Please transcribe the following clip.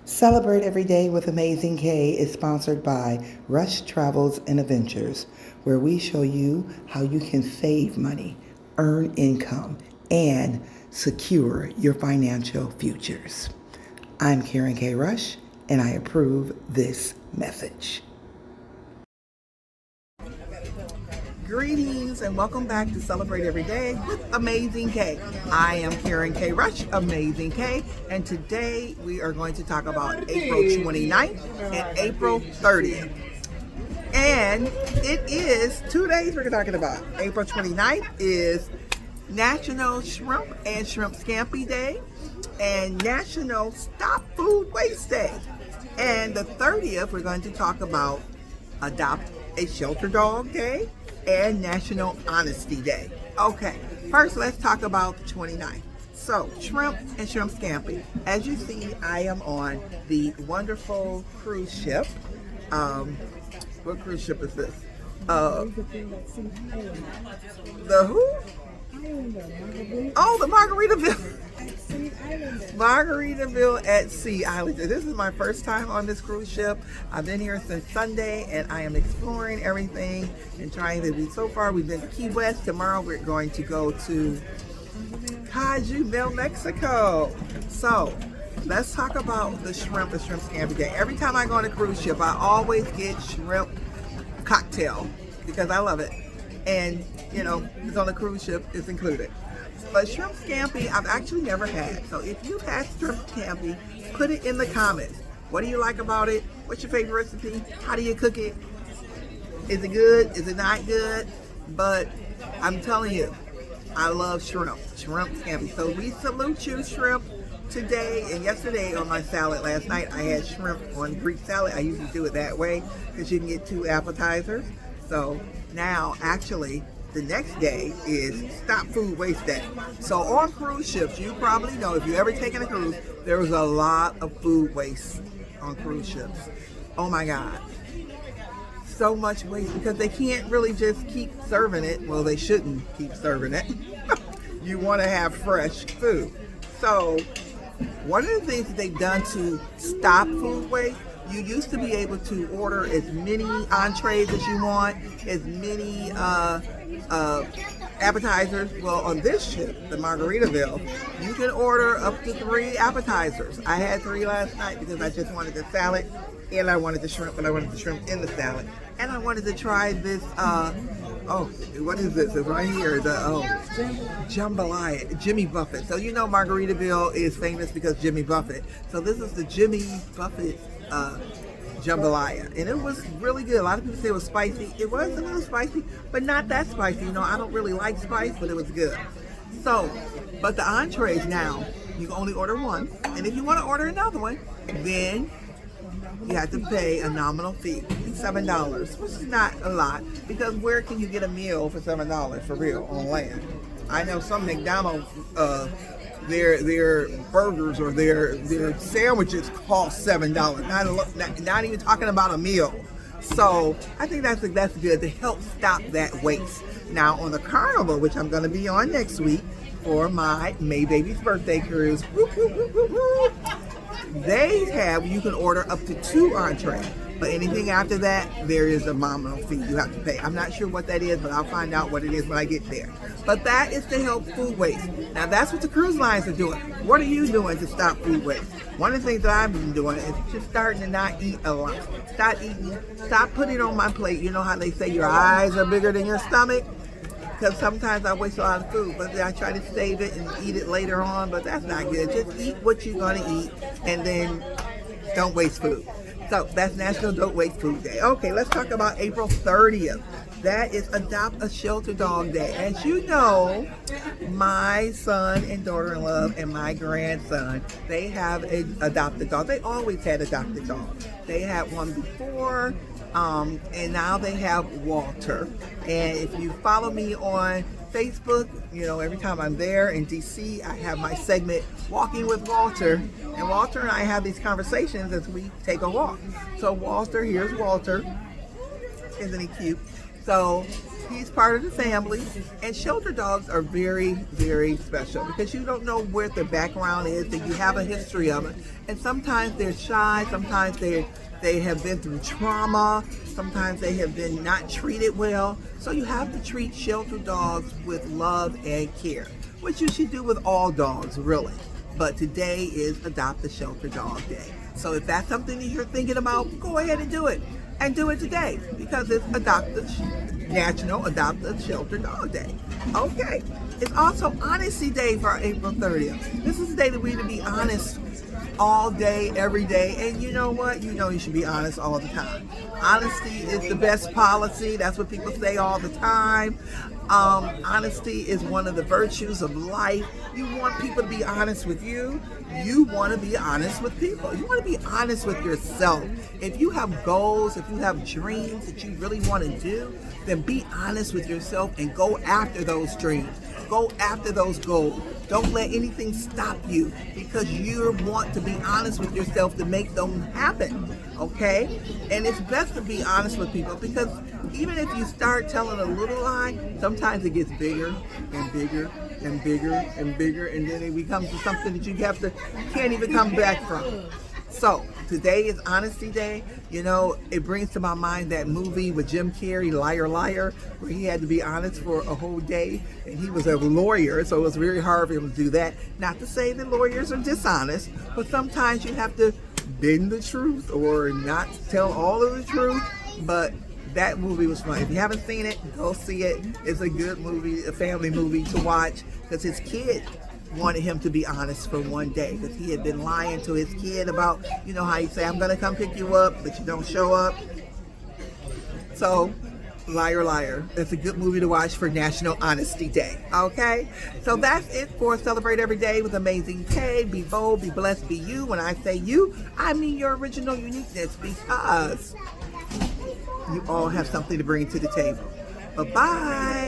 Celebrate Every Day with Amazing K is sponsored by Rush Travels and Adventures, where we show you how you can save money, earn income, and secure your financial futures. I'm Karen K. Rush, and I approve this message. Greetings and welcome back to Celebrate Every Day with Amazing K. I am Karen K. Rush, Amazing K, and today we are going to talk about April 29th and April 30th. And it is 2 days we're talking about. April 29th is National Shrimp and Shrimp Scampi Day and National Stop Food Waste Day. And the 30th, we're going to talk about Adopt a Shelter Dog Day and National Honesty Day. Okay, first let's talk about the 29th. So, shrimp and shrimp scampi. As you see, I am on the wonderful cruise ship. What cruise ship is this? The who? Oh, the Margaritaville. Margaritaville at Sea Islander. This is my first time on this cruise ship. I've been here since Sunday and I am exploring everything and trying to do. So far we've been to Key West. Tomorrow we're going to go to Carribean, Mexico. So let's talk about the shrimp and shrimp scampi day. Every time I go on a cruise ship, I always get shrimp cocktail because I love it. And you know, it's on a cruise ship, it's included. But shrimp scampi, I've actually never had. So if you've had shrimp scampi, put it in the comments. What do you like about it? What's your favorite recipe? How do you cook it? Is it good? Is it not good? But I'm telling you, I love shrimp scampi. So we salute you, shrimp, today and yesterday on my salad. Last night I had shrimp on Greek salad. I usually do it that way because you can get 2 appetizers. So now, actually, the next day is Stop Food Waste Day. So on cruise ships, you probably know, if you've ever taken a cruise, there was a lot of food waste on cruise ships. Oh my God. So much waste because they can't really just keep serving it. Well, they shouldn't keep serving it. You want to have fresh food. So one of the things that they've done to stop food waste, you used to be able to order as many entrees as you want, as many appetizers. Well, on this ship, the Margaritaville, you can order up to 3 appetizers. I had 3 last night because I just wanted the salad, and I wanted the shrimp, and I wanted the shrimp in the salad. And I wanted to try this, what is this? It's right here, the jambalaya, Jimmy Buffett. So you know Margaritaville is famous because Jimmy Buffett. So this is the Jimmy Buffett jambalaya, and it was really good. A lot of people say it was spicy. It was a little spicy, but not that spicy. You know, I don't really like spice, but it was good. So, but the entrees now, you can only order 1, and if you want to order another one, then you have to pay a nominal fee, $7, which is not a lot, because where can you get a meal for $7 for real on land? I know some McDonald's, their burgers or their sandwiches cost $7. Not even talking about a meal. So I think that's good to help stop that waste. Now on the Carnival, which I'm going to be on next week for my May baby's birthday cruise, they have, you can order up to 2 entrees. But anything after that, there is a nominal fee you have to pay. I'm not sure what that is, but I'll find out what it is when I get there. But that is to help food waste. Now that's what the cruise lines are doing. What are you doing to stop food waste? One of the things that I've been doing is just starting to not eat a lot. Stop putting it on my plate. You know how they say your eyes are bigger than your stomach? Because sometimes I waste a lot of food, but then I try to save it and eat it later on, but that's not good. Just eat what you're going to eat and then don't waste food. So that's National Don't Waste Food Day. Okay, let's talk about April 30th. That is Adopt a Shelter Dog Day. As you know, my son and daughter-in-law and my grandson, they have an adopted dog. They always had adopted dogs. They had one before, and now they have Walter. And if you follow me on Facebook, you know, every time I'm there in DC, I have my segment Walking with Walter, and Walter and I have these conversations as we take a walk. So Walter, here's Walter, isn't he cute? So He's part of the family, and shelter dogs are very, very special because you don't know where their background is, and you have a history of it. And sometimes they're shy, sometimes they have been through trauma, sometimes they have been not treated well. So you have to treat shelter dogs with love and care, which you should do with all dogs, really. But today is Adopt a Shelter Dog Day. So if that's something that you're thinking about, go ahead and do it. And do it today because it's National Adopt a Shelter Dog Day. Okay. It's also Honesty Day for April 30th. This is the day that we need to be honest all day, every day. And you know what? You know you should be honest all the time. Honesty is the best policy. That's what people say all the time. Honesty is one of the virtues of life. You want people to be honest with you. You want to be honest with people. You want to be honest with yourself. If you have goals, if you have dreams that you really want to do, then be honest with yourself and go after those dreams. Go after those goals. Don't let anything stop you because you want to be honest with yourself to make them happen, okay? And it's best to be honest with people because even if you start telling a little lie, sometimes it gets bigger and bigger and bigger and bigger, and then it becomes something that you can't even come back from. So today is Honesty Day. You know, it brings to my mind that movie with Jim Carrey, Liar Liar, where he had to be honest for a whole day, and he was a lawyer, so it was very hard for him to do that. Not to say that lawyers are dishonest, but sometimes you have to bend the truth or not tell all of the truth. But that movie was fun. If you haven't seen it, go see it. It's a good movie, a family movie to watch because his kid wanted him to be honest for one day because he had been lying to his kid about, you know how you say, I'm going to come pick you up, but you don't show up. So, Liar Liar. It's a good movie to watch for National Honesty Day. Okay? So that's it for Celebrate Every Day with Amazing K. Be bold, be blessed, be you. When I say you, I mean your original uniqueness because you all have something to bring to the table. Bye-bye.